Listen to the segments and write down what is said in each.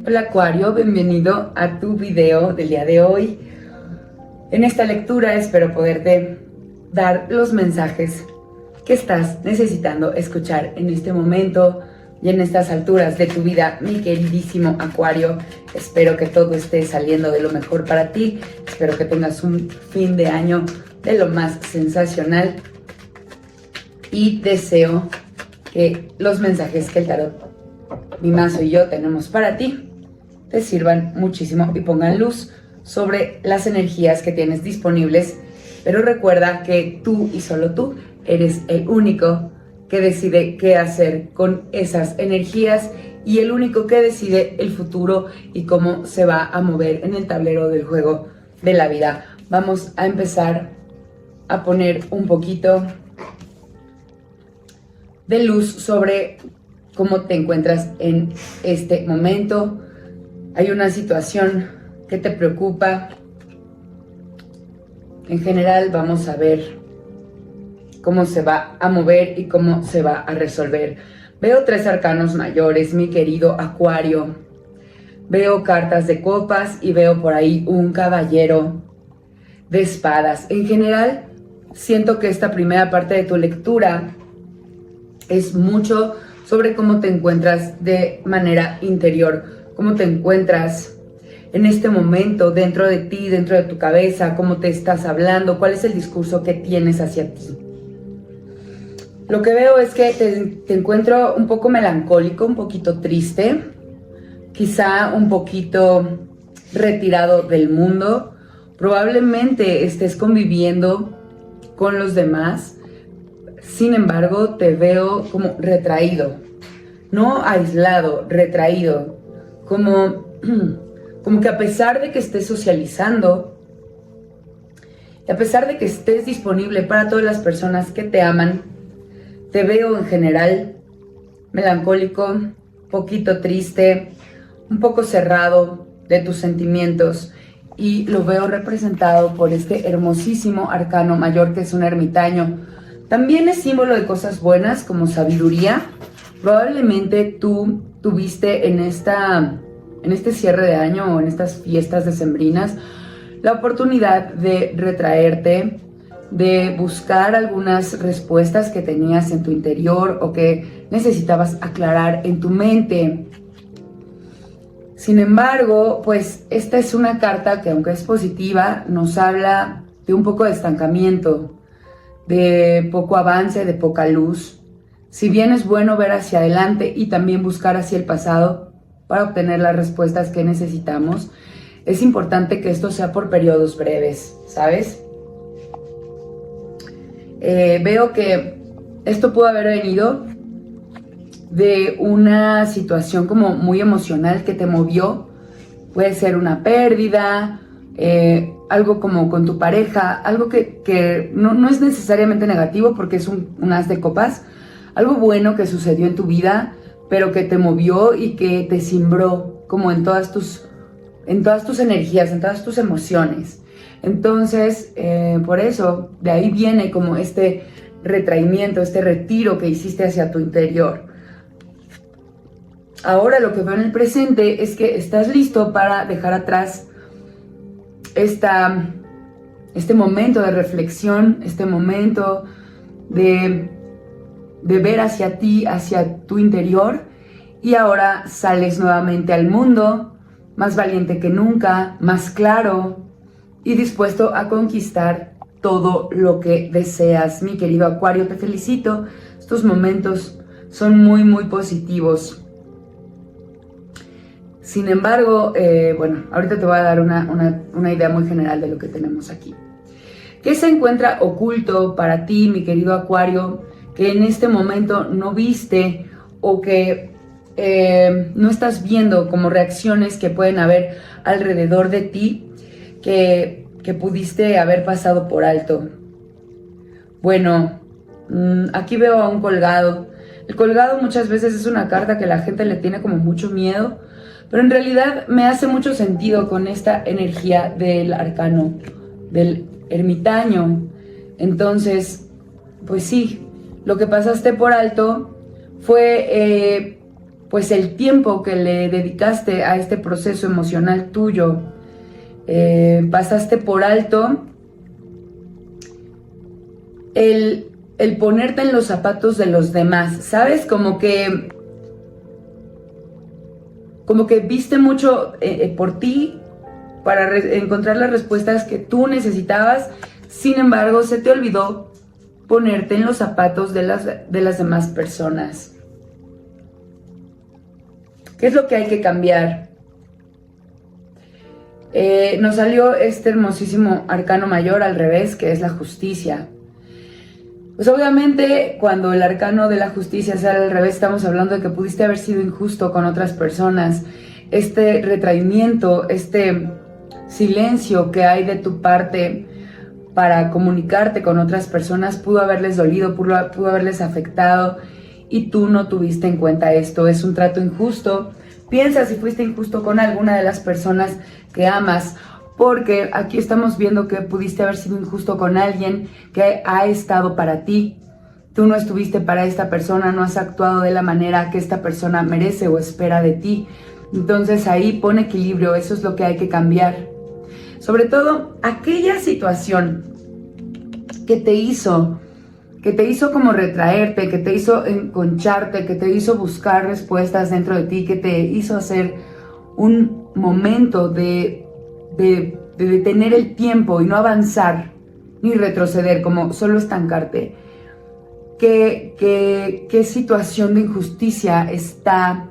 Hola Acuario, bienvenido a tu video del día de hoy. En esta lectura espero poderte dar los mensajes que estás necesitando escuchar en este momento y en estas alturas de tu vida, mi queridísimo Acuario. Espero que todo esté saliendo de lo mejor para ti. Espero que tengas un fin de año de lo más sensacional y deseo que los mensajes que el tarot, mi mazo y yo tenemos para ti te sirvan muchísimo y pongan luz sobre las energías que tienes disponibles. Pero recuerda que tú y solo tú eres el único que decide qué hacer con esas energías y el único que decide el futuro y cómo se va a mover en el tablero del juego de la vida. Vamos a empezar a poner un poquito de luz sobre cómo te encuentras en este momento. Hay una situación que te preocupa. En general vamos a ver cómo se va a mover y cómo se va a resolver. Veo 3 arcanos mayores, mi querido Acuario. Veo cartas de copas y veo por ahí un caballero de espadas. En general, siento que esta primera parte de tu lectura es mucho sobre cómo te encuentras de manera interior, cómo te encuentras en este momento dentro de ti, dentro de tu cabeza, cómo te estás hablando, cuál es el discurso que tienes hacia ti. Lo que veo es que te encuentro un poco melancólico, un poquito triste, quizá un poquito retirado del mundo. Probablemente estés conviviendo con los demás. Sin embargo, te veo como retraído, no aislado, retraído, como que a pesar de que estés socializando, y a pesar de que estés disponible para todas las personas que te aman, te veo en general melancólico, poquito triste, un poco cerrado de tus sentimientos, y lo veo representado por este hermosísimo arcano mayor que es un ermitaño. También es símbolo de cosas buenas como sabiduría. Probablemente tú tuviste en este cierre de año o en estas fiestas decembrinas la oportunidad de retraerte, de buscar algunas respuestas que tenías en tu interior o que necesitabas aclarar en tu mente. Sin embargo, pues esta es una carta que, aunque es positiva, nos habla de un poco de estancamiento, de poco avance, de poca luz. Si bien es bueno ver hacia adelante y también buscar hacia el pasado para obtener las respuestas que necesitamos, es importante que esto sea por periodos breves, ¿sabes? Veo que esto pudo haber venido de una situación como muy emocional que te movió. Puede ser una pérdida, algo como con tu pareja, algo que no es necesariamente negativo porque es un as de copas, algo bueno que sucedió en tu vida, pero que te movió y que te cimbró como en todas tus energías, en todas tus emociones. Entonces, por eso, de ahí viene como este retraimiento, este retiro que hiciste hacia tu interior. Ahora lo que veo en el presente es que estás listo para dejar atrás este momento de reflexión, este momento de ver hacia ti, hacia tu interior, y ahora sales nuevamente al mundo, más valiente que nunca, más claro y dispuesto a conquistar todo lo que deseas. Mi querido Acuario, te felicito. Estos momentos son muy, muy positivos. Sin embargo, bueno, ahorita te voy a dar una idea muy general de lo que tenemos aquí. ¿Qué se encuentra oculto para ti, mi querido Acuario, que en este momento no viste o que no estás viendo como reacciones que pueden haber alrededor de ti que pudiste haber pasado por alto? Bueno, aquí veo a un colgado. El colgado muchas veces es una carta que la gente le tiene como mucho miedo, pero en realidad me hace mucho sentido con esta energía del arcano, del ermitaño. Entonces, pues sí, lo que pasaste por alto fue pues el tiempo que le dedicaste a este proceso emocional tuyo. Pasaste por alto el ponerte en los zapatos de los demás, ¿sabes? Como que viste mucho por ti para encontrar las respuestas que tú necesitabas. Sin embargo, se te olvidó ponerte en los zapatos de las demás personas. ¿Qué es lo que hay que cambiar? Nos salió este hermosísimo arcano mayor al revés, que es la justicia. Pues obviamente cuando el arcano de la justicia sale al revés, estamos hablando de que pudiste haber sido injusto con otras personas. Este retraimiento, este silencio que hay de tu parte para comunicarte con otras personas pudo haberles dolido, pudo haberles afectado, y tú no tuviste en cuenta esto. Es un trato injusto. Piensa si fuiste injusto con alguna de las personas que amas, porque aquí estamos viendo que pudiste haber sido injusto con alguien que ha estado para ti. Tú no estuviste para esta persona, no has actuado de la manera que esta persona merece o espera de ti. Entonces ahí pon equilibrio, eso es lo que hay que cambiar. Sobre todo, aquella situación que te hizo como retraerte, que te hizo enconcharte, que te hizo buscar respuestas dentro de ti, que te hizo hacer un momento de detener el tiempo y no avanzar ni retroceder, como solo estancarte. ¿Qué situación de injusticia está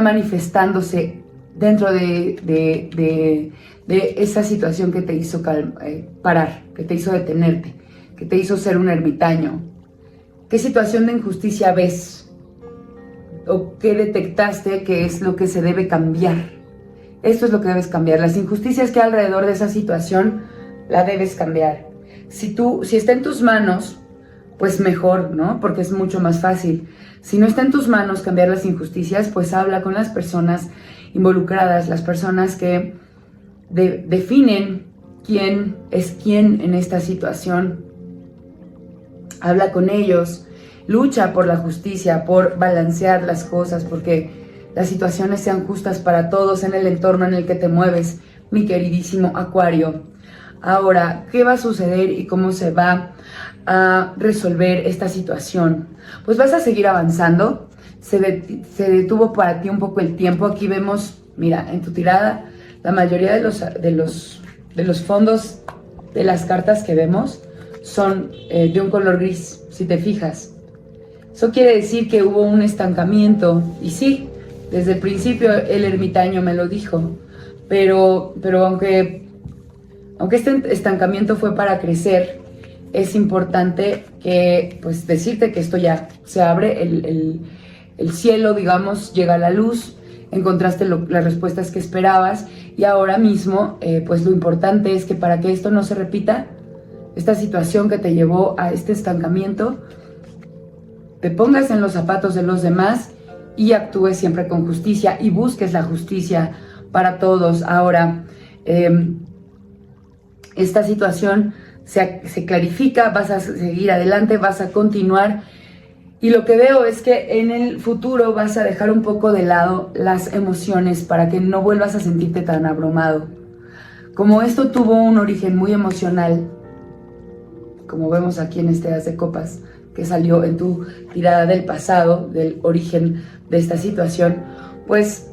manifestándose dentro de esa situación que te hizo parar, que te hizo detenerte, que te hizo ser un ermitaño? ¿Qué situación de injusticia ves? ¿O qué detectaste que es lo que se debe cambiar? Esto es lo que debes cambiar. Las injusticias que hay alrededor de esa situación la debes cambiar. Si está en tus manos, pues mejor, ¿no? Porque es mucho más fácil. Si no está en tus manos cambiar las injusticias, pues habla con las personas involucradas, las personas que definen quién es quién en esta situación. Habla con ellos, lucha por la justicia, por balancear las cosas, porque las situaciones sean justas para todos en el entorno en el que te mueves, mi queridísimo Acuario. Ahora, ¿qué va a suceder y cómo se va a resolver esta situación? Pues vas a seguir avanzando. Se detuvo para ti un poco el tiempo. Aquí vemos, mira, en tu tirada, la mayoría de los fondos de las cartas que vemos son de un color gris, si te fijas. Eso quiere decir que hubo un estancamiento, y sí, desde el principio el ermitaño me lo dijo, pero aunque este estancamiento fue para crecer, es importante que, pues, decirte que esto ya se abre, el cielo, digamos, llega a la luz, encontraste las respuestas que esperabas, y ahora mismo, pues lo importante es que para que esto no se repita, esta situación que te llevó a este estancamiento, te pongas en los zapatos de los demás y actúes siempre con justicia y busques la justicia para todos. Ahora, esta situación se clarifica, vas a seguir adelante, vas a continuar, y lo que veo es que en el futuro vas a dejar un poco de lado las emociones para que no vuelvas a sentirte tan abrumado. Como esto tuvo un origen muy emocional, como vemos aquí en este as de copas, que salió en tu tirada del pasado, del origen de esta situación, pues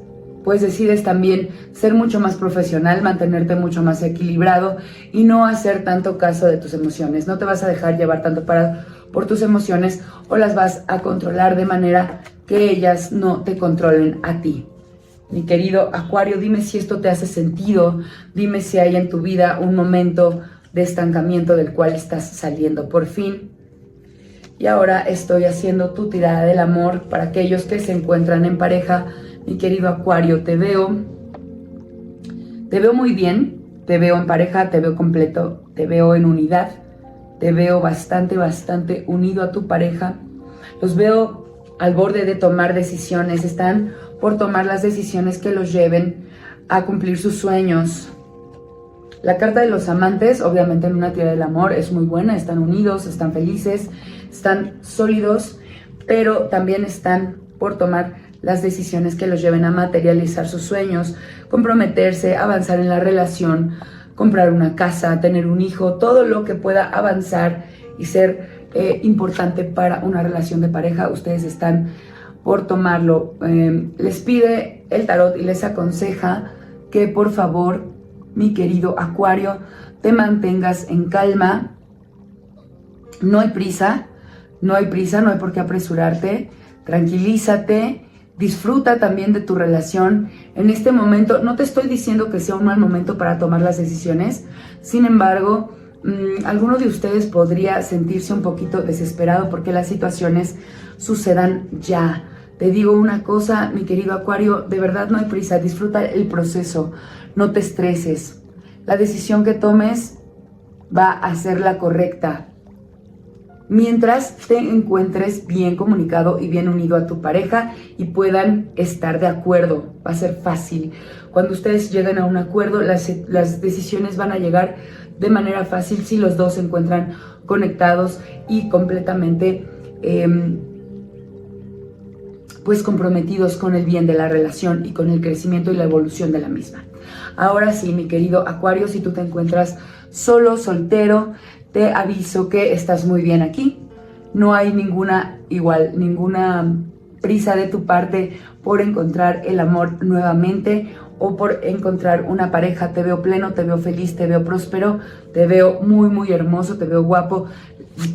decides también ser mucho más profesional, mantenerte mucho más equilibrado y no hacer tanto caso de tus emociones. No te vas a dejar llevar tanto por tus emociones, o las vas a controlar de manera que ellas no te controlen a ti. Mi querido Acuario, dime si esto te hace sentido, dime si hay en tu vida un momento de estancamiento del cual estás saliendo por fin. Y ahora estoy haciendo tu tirada del amor para aquellos que se encuentran en pareja. Mi querido Acuario, te veo muy bien, te veo en pareja, te veo completo, te veo en unidad, te veo bastante unido a tu pareja. Los veo al borde de tomar decisiones, están por tomar las decisiones que los lleven a cumplir sus sueños. La carta de los amantes, obviamente en una tirada del amor, es muy buena, están unidos, están felices, están sólidos, pero también están por tomar las decisiones que los lleven a materializar sus sueños, comprometerse, avanzar en la relación, comprar una casa, tener un hijo, todo lo que pueda avanzar y ser importante para una relación de pareja. Ustedes están por tomarlo. Les pide el tarot y les aconseja que por favor, mi querido Acuario, te mantengas en calma. No hay prisa, no hay por qué apresurarte. Tranquilízate, disfruta también de tu relación. En este momento, no te estoy diciendo que sea un mal momento para tomar las decisiones. Sin embargo, alguno de ustedes podría sentirse un poquito desesperado porque las situaciones sucedan ya. Te digo una cosa, mi querido Acuario, de verdad no hay prisa, disfruta el proceso, no te estreses. La decisión que tomes va a ser la correcta, mientras te encuentres bien comunicado y bien unido a tu pareja y puedan estar de acuerdo. Va a ser fácil. Cuando ustedes lleguen a un acuerdo, las decisiones van a llegar de manera fácil si los dos se encuentran conectados y completamente pues comprometidos con el bien de la relación y con el crecimiento y la evolución de la misma. Ahora sí, mi querido Acuario, si tú te encuentras solo, soltero, te aviso que estás muy bien aquí. No hay ninguna prisa de tu parte por encontrar el amor nuevamente o por encontrar una pareja. Te veo pleno, te veo feliz, te veo próspero, te veo muy, muy hermoso, te veo guapo.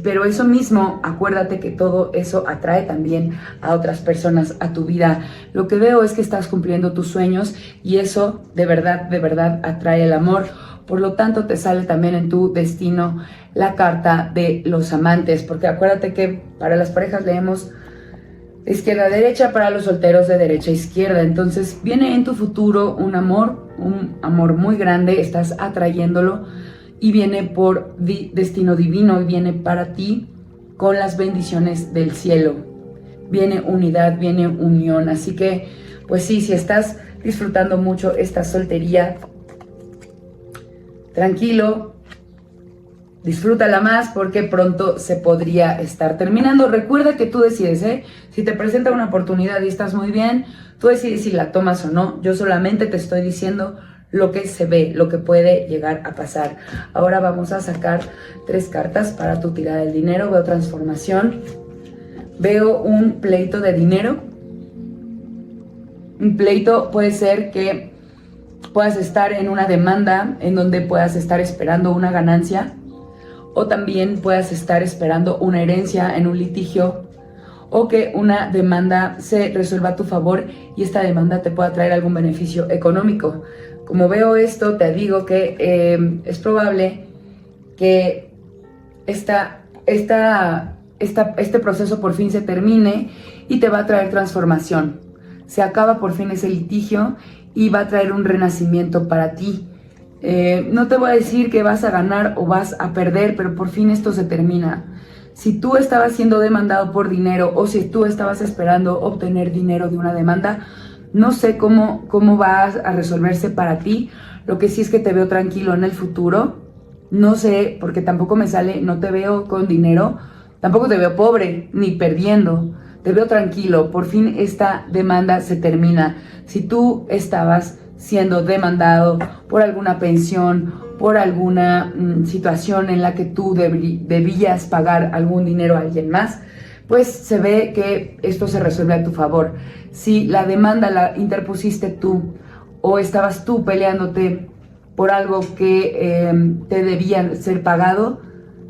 Pero eso mismo, acuérdate que todo eso atrae también a otras personas a tu vida. Lo que veo es que estás cumpliendo tus sueños y eso de verdad atrae el amor. Por lo tanto, te sale también en tu destino la carta de los amantes, porque acuérdate que para las parejas leemos de izquierda a derecha, para los solteros de derecha a izquierda. Entonces viene en tu futuro un amor muy grande, estás atrayéndolo y viene por destino divino y viene para ti con las bendiciones del cielo. Viene unidad, viene unión. Así que, pues sí, si estás disfrutando mucho esta soltería, tranquilo, disfrútala más porque pronto se podría estar terminando. Recuerda que tú decides, si te presenta una oportunidad y estás muy bien, tú decides si la tomas o no. Yo solamente te estoy diciendo lo que se ve, lo que puede llegar a pasar. Ahora vamos a sacar 3 cartas para tu tirada del dinero. Veo transformación, veo un pleito de dinero. Un pleito puede ser que puedas estar en una demanda en donde puedas estar esperando una ganancia, o también puedas estar esperando una herencia en un litigio, o que una demanda se resuelva a tu favor y esta demanda te pueda traer algún beneficio económico. Como veo esto, te digo que es probable que este proceso por fin se termine y te va a traer transformación. Se acaba por fin ese litigio y va a traer un renacimiento para ti. No te voy a decir que vas a ganar o vas a perder, pero por fin esto se termina. Si tú estabas siendo demandado por dinero o si tú estabas esperando obtener dinero de una demanda, no sé cómo va a resolverse para ti. Lo que sí es que te veo tranquilo en el futuro. No sé, porque tampoco me sale, no te veo con dinero, tampoco te veo pobre ni perdiendo. Te veo tranquilo, por fin esta demanda se termina. Si tú estabas siendo demandado por alguna pensión, por alguna situación en la que tú debías pagar algún dinero a alguien más, pues se ve que esto se resuelve a tu favor. Si la demanda la interpusiste tú o estabas tú peleándote por algo que te debían ser pagado,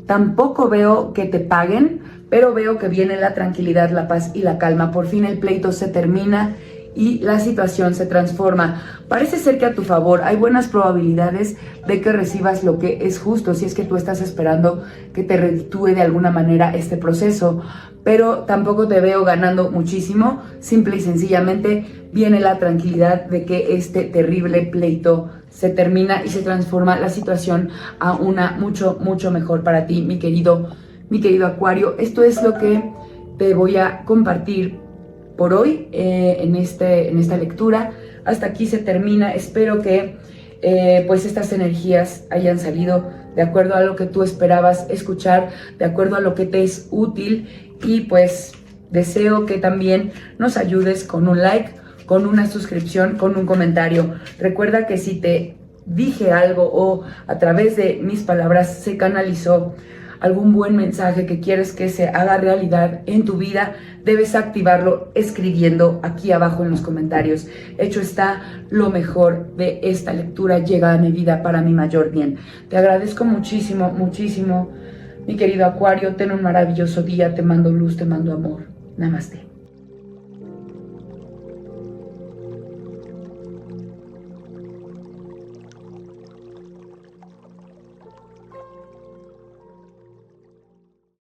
tampoco veo que te paguen, pero veo que viene la tranquilidad, la paz y la calma. Por fin el pleito se termina y la situación se transforma. Parece ser que a tu favor hay buenas probabilidades de que recibas lo que es justo, si es que tú estás esperando que te reditúe de alguna manera este proceso, pero tampoco te veo ganando muchísimo. Simple y sencillamente viene la tranquilidad de que este terrible pleito se termina y se transforma la situación a una mucho mejor para ti, mi querido Acuario. Esto es lo que te voy a compartir por hoy en esta lectura. Hasta aquí se termina. Espero que pues estas energías hayan salido de acuerdo a lo que tú esperabas escuchar, de acuerdo a lo que te es útil, y pues Deseo que también nos ayudes con un like, con una suscripción, con un comentario. Recuerda que si te dije algo o a través de mis palabras se canalizó algún buen mensaje que quieres que se haga realidad en tu vida, debes activarlo escribiendo aquí abajo en los comentarios. Hecho está, lo mejor de esta lectura llega a mi vida para mi mayor bien. Te agradezco muchísimo, muchísimo, mi querido Acuario. Ten un maravilloso día. Te mando luz, te mando amor. Namaste.